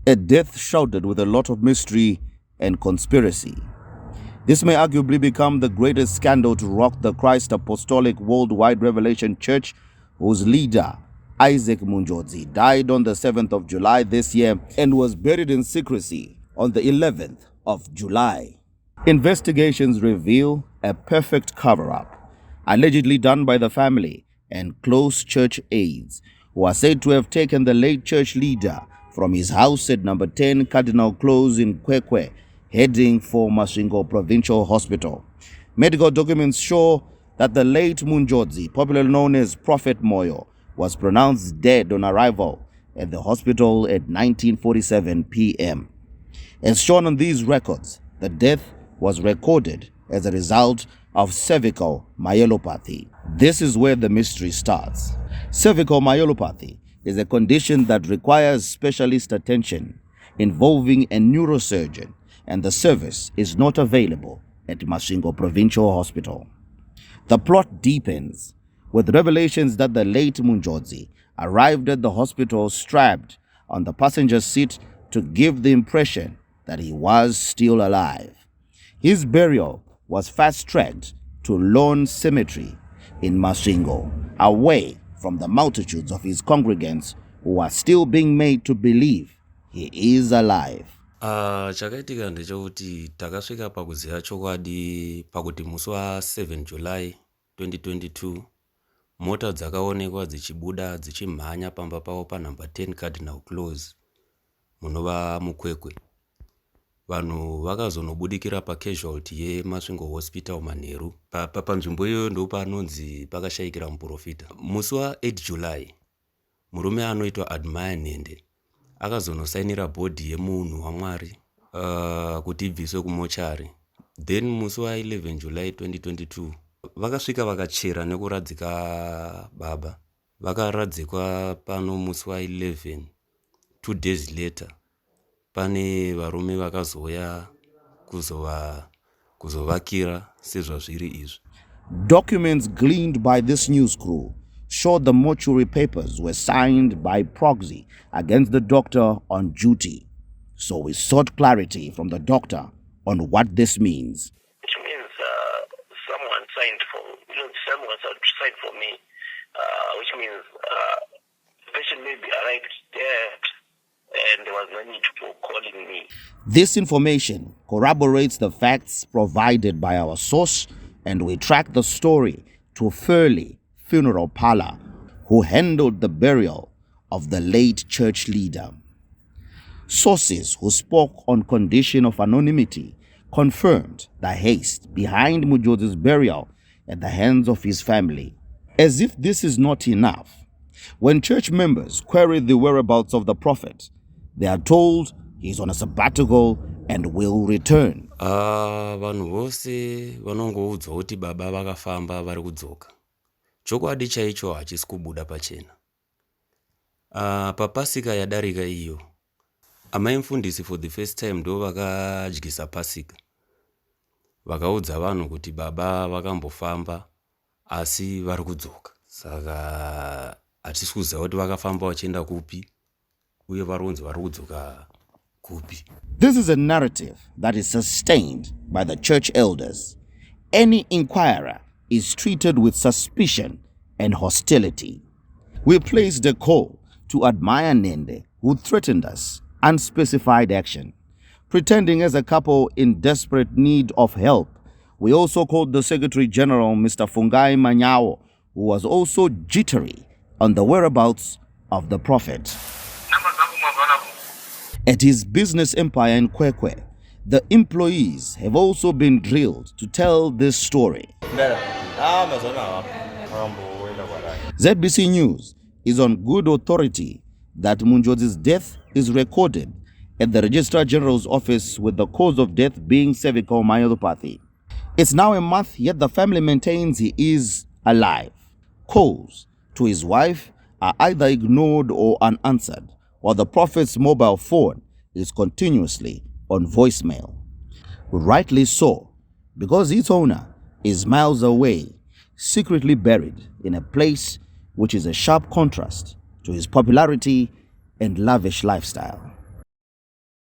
A death shrouded with a lot of mystery and conspiracy. This may arguably become the greatest scandal to rock the Christ Apostolic Worldwide Revelation Church, whose leader, Isaac Munjodzi, died on the 7th of July this year and was buried in secrecy on the 11th of July. Investigations reveal a perfect cover-up, allegedly done by the family and close church aides, who are said to have taken the late church leader from his house at number 10 Cardinal Close in Kwekwe, heading for Masvingo Provincial Hospital. Medical documents show that the late Munjodzi, popularly known as Prophet Moyo, was pronounced dead on arrival at the hospital at 19:47 p.m. As shown on these records, the death was recorded as a result of cervical myelopathy. This is where the mystery starts. Cervical myelopathy is a condition that requires specialist attention involving a neurosurgeon, and the service is not available at Masvingo Provincial Hospital. The plot deepens with revelations that the late Munjodzi arrived at the hospital strapped on the passenger seat to give the impression that he was still alive. His burial was fast-tracked to Lawn Cemetery in Masvingo, away from the multitudes of his congregants who are still being made to believe he is alive. Chakaitika ndechekuti takasvika pakuziva chokwadi pakuti musi wa7 July 2022 mota dzakaonekwa dzichibuda dzichimhanya pamba pavo panumber 10 Cardinal Close munova mukwekwe. Vanhu vakazonobudikira pacasualty yeMasvingo Hospital Manheru. Panzvimbo iyo ndo panonzi pakashayikira muprofita. Musi wa8 July murume anoitwa Admire Nende akazonosainira bhodhi yemunhu waMwari kuti ibviswe kumochari. Then musi wa11 July 2022 vakasvika vakachera nekuradzika baba. Vakaradzikwa pano musi wa11. 2 days later pane varume vakazouya kuzovakira sezvazviri izvi. Documents gleaned by this news crew show the mortuary papers were signed by proxy against the doctor on duty. So we sought clarity from the doctor on what this means. Which means someone signed for me, which means the patient may be arrived dead and there was no need for calling me. This information corroborates the facts provided by our source, and we track the story to Furley Funeral Parlor, who handled the burial of the late church leader. Sources who spoke on condition of anonymity confirmed the haste behind Munjodzi's burial at the hands of his family. As if this is not enough, when church members queried the whereabouts of the prophet, they are told he's on a sabbatical and will return. Vanhu vose vanongoudzwa kuti baba vakafamba vari kudzoka. Chokwadi chaicho hachisi kubuda pachena. Papasika yadarika iyo, amai mufundisi for the first time ndo vakadyisa pasika. Vakaudza vanhu kuti baba vakambofamba asi vari kudzoka. Saka hatisi kuziva kuti vakafamba vachienda kupi uye varonzi vari kudzoka kupi. This is a narrative that is sustained by the church elders. Any inquirer is treated with suspicion and hostility. We placed a call to Admire Nende, who threatened us unspecified action. Pretending as a couple in desperate need of help, we also called the Secretary General, Mr. Fungai Manyao, who was also jittery on the whereabouts of the prophet. At his business empire in Kwekwe, the employees have also been drilled to tell this story. ZBC News is on good authority that Munjodzi's death is recorded at the Registrar General's office, with the cause of death being cervical myelopathy. It's now a month, yet the family maintains he is alive. Calls to his wife are either ignored or unanswered, while the prophet's mobile phone is continuously on voicemail. Rightly so, because its owner is miles away, secretly buried in a place which is a sharp contrast to his popularity and lavish lifestyle.